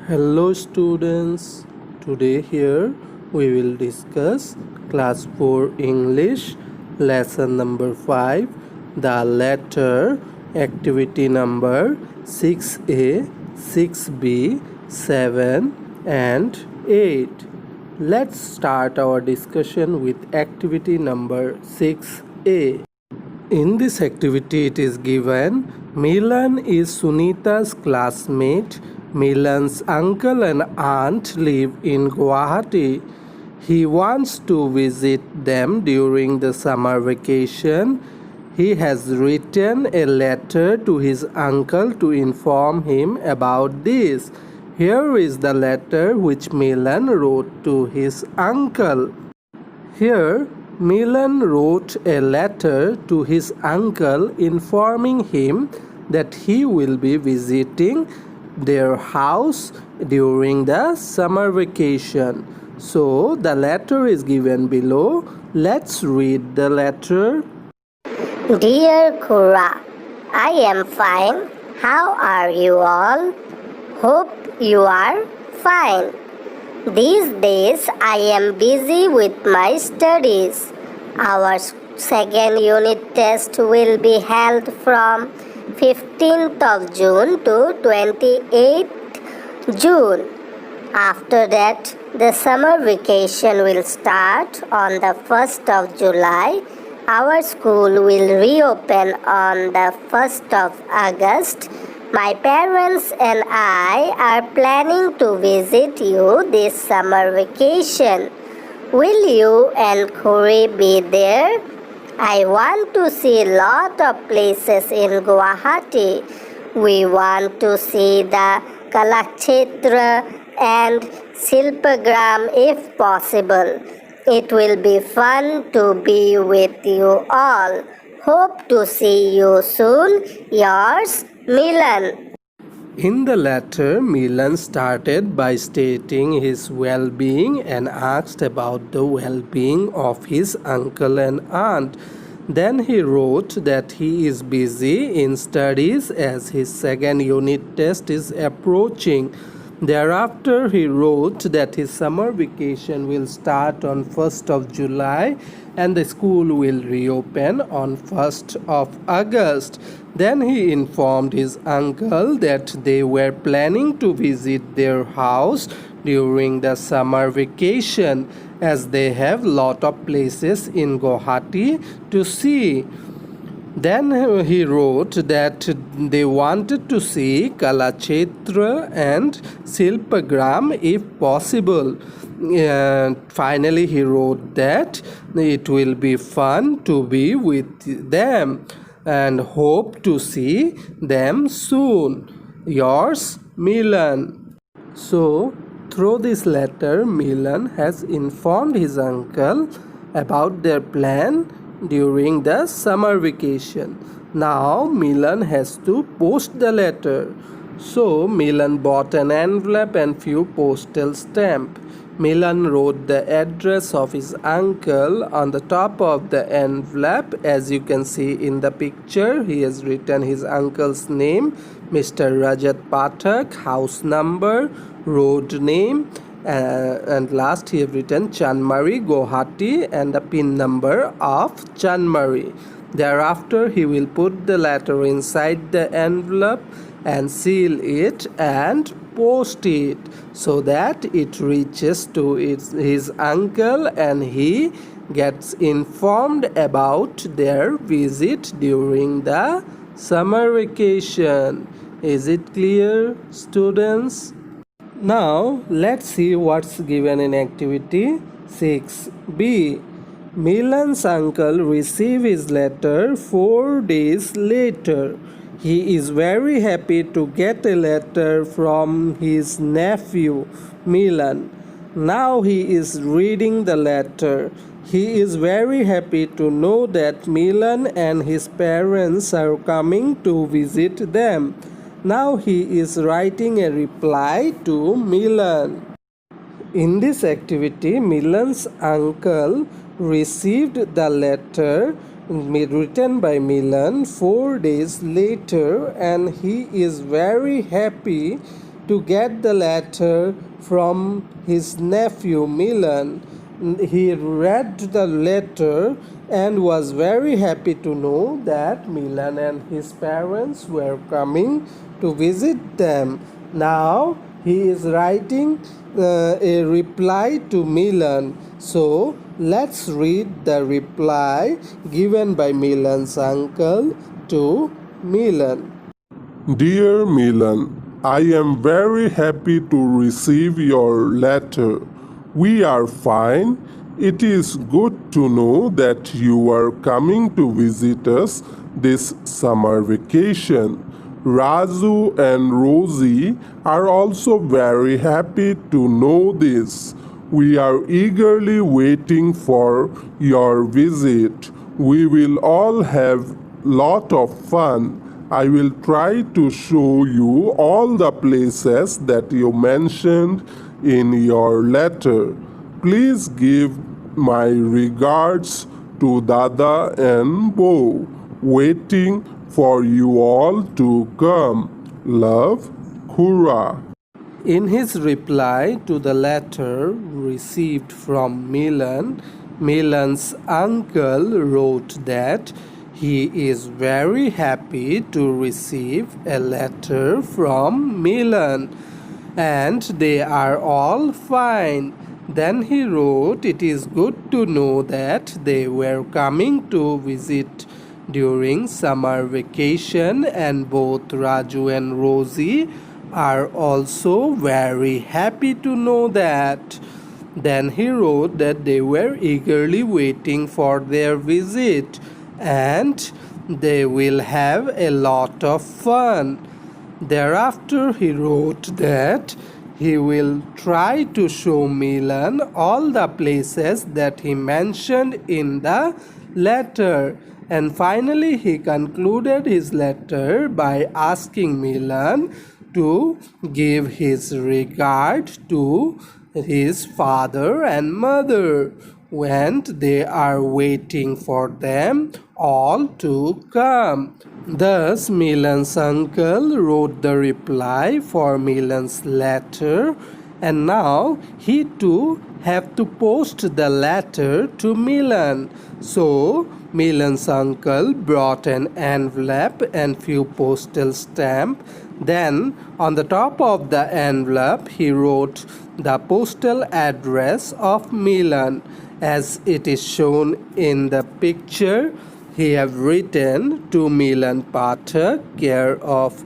Hello students, today here we will discuss class 4 English lesson number 5, the letter, activity number 6A, 6B, 7 and 8. Let's start our discussion with activity number 6A. In this activity, it is given Milan is Sunita's classmate. Milan's uncle and aunt live in Guwahati. He wants to visit them during the summer vacation. He has written a letter to his uncle to inform him about this. Here is the letter which Milan wrote to his uncle. Here, Milan wrote a letter to his uncle informing him that he will be visiting their house during the summer vacation. So, the letter is given below. Let's read the letter. Dear Kura, I am fine. How are you all? Hope you are fine. These days I am busy with my studies. Our second unit test will be held from 15th of June to 28th June. After that, the summer vacation will start on the 1st of July. Our school will reopen on the 1st of August. My parents and I are planning to visit you this summer vacation. Will you and Kuri be there? I want to see lot of places in Guwahati. We want to see the Kalakshetra and Silpagram if possible. It will be fun to be with you all. Hope to see you soon. Yours, Milan. In the letter, Milan started by stating his well-being and asked about the well-being of his uncle and aunt. Then he wrote that he is busy in studies as his second unit test is approaching. Thereafter, he wrote that his summer vacation will start on 1st of July and the school will reopen on 1st of August. Then he informed his uncle that they were planning to visit their house during the summer vacation as they have lot of places in Guwahati to see. Then he wrote that they wanted to see Kalakshetra and Silpagram if possible. Finally, he wrote that it will be fun to be with them and hope to see them soon. Yours, Milan. So, through this letter, Milan has informed his uncle about their plan during the summer vacation. Now Milan has to post the letter. So Milan bought an envelope and few postal stamps. Milan wrote the address of his uncle on the top of the envelope. As you can see in the picture, he has written his uncle's name, Mr. Rajat Pathak, house number, road name, and last he have written Chanmari, Guwahati and the pin number of Chanmari. Thereafter he will put the letter inside the envelope and seal it and post it so that it reaches to his uncle and he gets informed about their visit during the summer vacation. Is it clear, students? Now let's see what's given in activity 6B. Milan's uncle received his letter 4 days later. He is very happy to get a letter from his nephew Milan. Now he is reading the letter. He is very happy to know that Milan and his parents are coming to visit them. Now he is writing a reply to Milan. In this activity, Milan's uncle received the letter written by Milan 4 days later and he is very happy to get the letter from his nephew Milan. He read the letter and was very happy to know that Milan and his parents were coming to visit them. Now he is writing a reply to Milan. So let's read the reply given by Milan's uncle to Milan. Dear Milan, I am very happy to receive your letter. We are fine. It is good to know that you are coming to visit us this summer vacation. Raju and Rosie are also very happy to know this. We are eagerly waiting for your visit. We will all have lot of fun. I will try to show you all the places that you mentioned in your letter. Please give my regards to Dada and Bo. Waiting for you all to come. Love, Kura. In his reply to the letter received from Milan, Milan's uncle wrote that he is very happy to receive a letter from Milan and they are all fine. Then he wrote, it is good to know that they were coming to visit during summer vacation and both Raju and Rosie are also very happy to know that. Then he wrote that they were eagerly waiting for their visit and they will have a lot of fun. Thereafter, he wrote that he will try to show Milan all the places that he mentioned in the letter. And finally, he concluded his letter by asking Milan to give his regard to his father and mother when they are waiting for them all to come. Thus, Milan's uncle wrote the reply for Milan's letter, and now he too have to post the letter to Milan. So, Milan's uncle brought an envelope and few postal stamps. Then, on the top of the envelope, he wrote the postal address of Milan. As it is shown in the picture, he have written to Milan Pathak, care of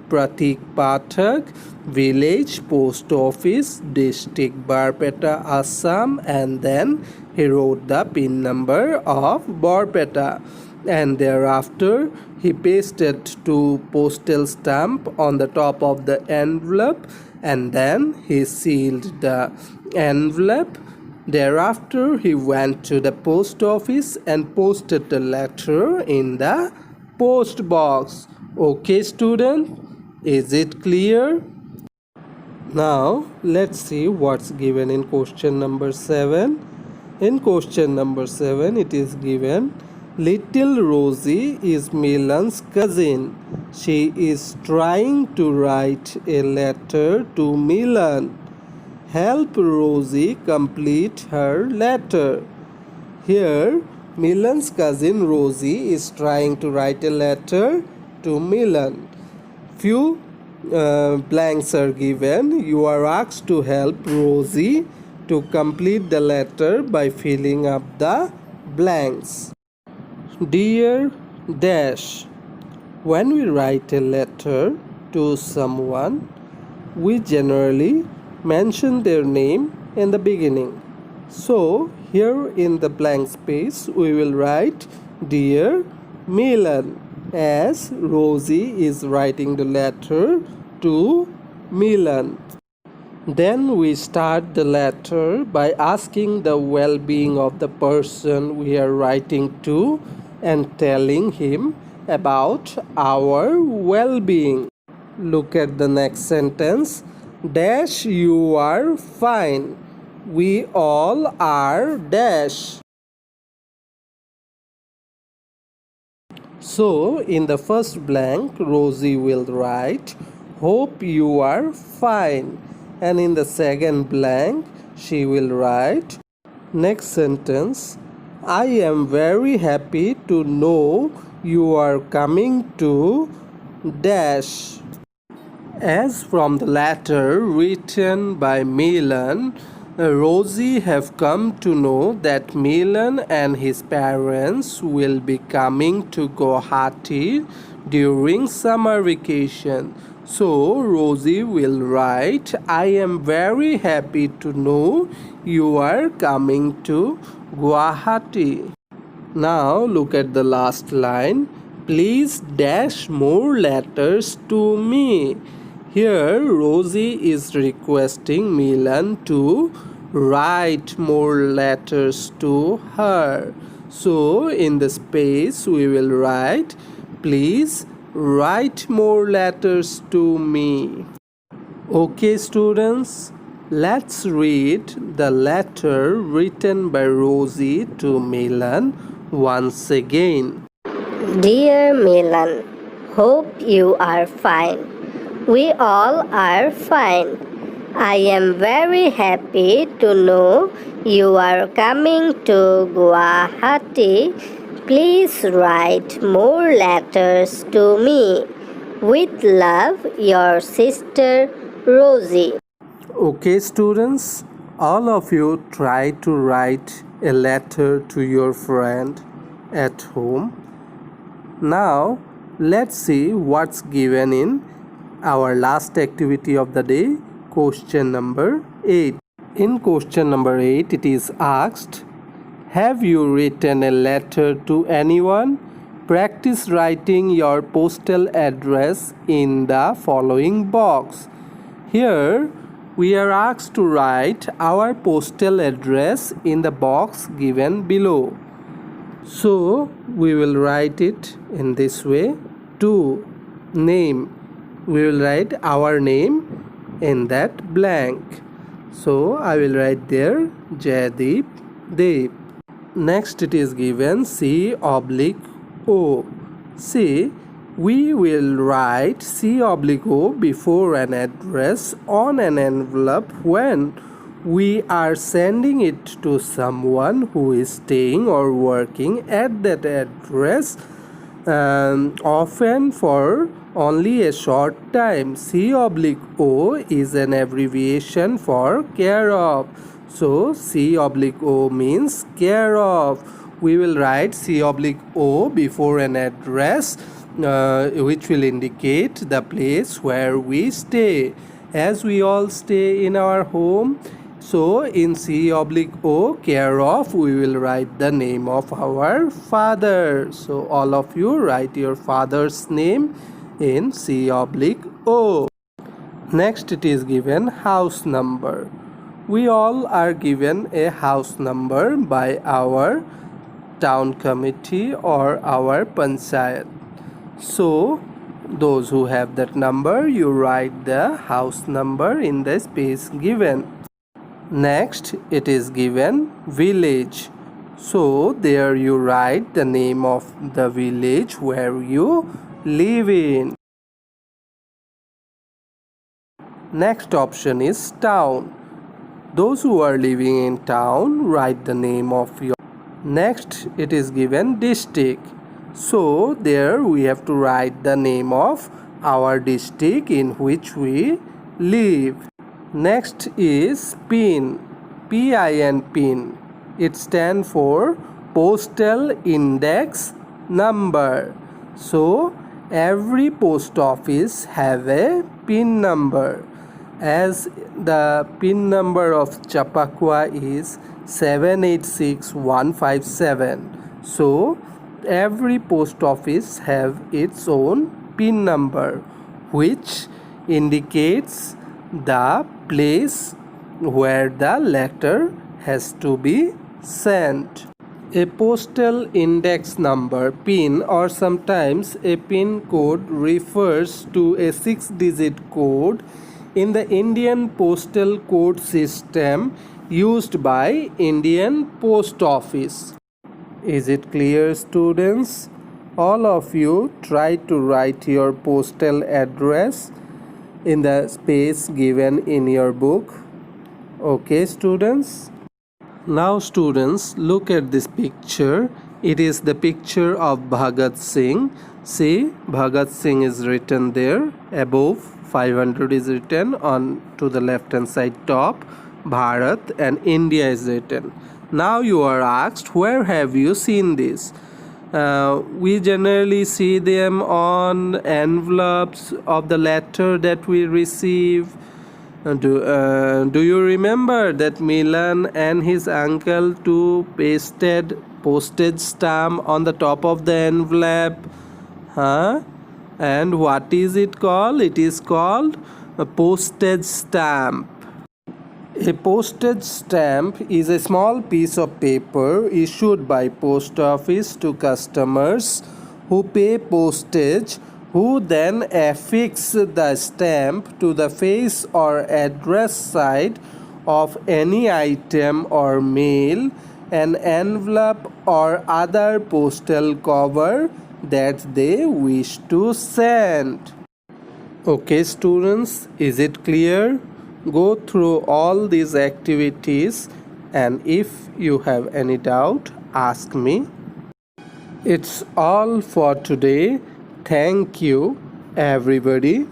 Pratik Pathak, Village Post Office, District Barpeta, Assam, and then he wrote the PIN number of Barpeta. And thereafter he pasted two postal stamp on the top of the envelope and then he sealed the envelope. Thereafter he went to the post office and posted the letter in the post box. Okay student, is it clear? Now let's see what's given in question number 7. In question number 7 it is given, little Rosie is Milan's cousin. She is trying to write a letter to Milan. Help Rosie complete her letter. Here, Milan's cousin Rosie is trying to write a letter to Milan. Few blanks are given. You are asked to help Rosie to complete the letter by filling up the blanks. Dear Dash, when we write a letter to someone, we generally mention their name in the beginning. So, here in the blank space, we will write Dear Milan, as Rosie is writing the letter to Milan. Then we start the letter by asking the well-being of the person we are writing to and telling him about our well-being. Look at the next sentence. Dash, you are fine. We all are dash. So, in the first blank, Rosie will write, "Hope you are fine." And in the second blank, she will write, next sentence, "I am very happy to know you are coming to dash." As from the letter written by Milan, Rosie have come to know that Milan and his parents will be coming to Guwahati during summer vacation. So Rosie will write, "I am very happy to know you are coming to Guwahati." Now look at the last line. "Please dash more letters to me." Here Rosie is requesting Milan to write more letters to her. So in the space we will write, "Please write more letters to me." Okay students, let's read the letter written by Rosie to Milan once again. Dear Milan, hope you are fine. We all are fine. I am very happy to know you are coming to Guwahati. Please write more letters to me. With love, your sister Rosie. Okay students, all of you try to write a letter to your friend at home. Now let's see what's given in our last activity of the day, question number 8. In question number 8 it is asked, have you written a letter to anyone? Practice writing your postal address in the following box. Here we are asked to write our postal address in the box given below. So we will write it in this way. To name, we will write our name in that blank. So I will write there Jaideep Deep. Next it is given C/O. See, we will write C/O before an address on an envelope when we are sending it to someone who is staying or working at that address, often for only a short time. C/O is an abbreviation for care of. So C/O means care of. We will write C/O before an address which will indicate the place where we stay. As we all stay in our home, so in C/O care of we will write the name of our father. So all of you write your father's name in C/O. Next it is given house number. We all are given a house number by our town committee or our panchayat. So those who have that number, you write the house number in the space given. Next it is given village. So there you write the name of the village where you live in. Next option is town. Those who are living in town, write the name of your. Next it is given district. So there we have to write the name of our district in which we live. Next is PIN. PIN PIN. It stands for postal index number. So every post office have a PIN number. As the PIN number of Chappaqua is 786157. So every post office have its own PIN number which indicates the place where the letter has to be sent. A postal index number PIN or sometimes a PIN code refers to a 6-digit code in the Indian postal code system used by Indian Post Office. Is it clear, students? All of you try to write your postal address in the space given in your book. Okay, students? Now, students, look at this picture. It is the picture of Bhagat Singh. See, Bhagat Singh is written there. Above, 500 is written. On to the left hand side top, Bharat, and India is written. Now you are asked, where have you seen this? We generally see them on envelopes of the letter that we receive. Do you remember that Milan and his uncle too pasted postage stamp on the top of the envelope? Huh? And what is it called? It is called a postage stamp. A postage stamp is a small piece of paper issued by post office to customers who pay postage, who then affix the stamp to the face or address side of any item or mail, an envelope or other postal cover that they wish to send. Okay, students, is it clear? Go through all these activities, and if you have any doubt, ask me. It's all for today. Thank you, everybody.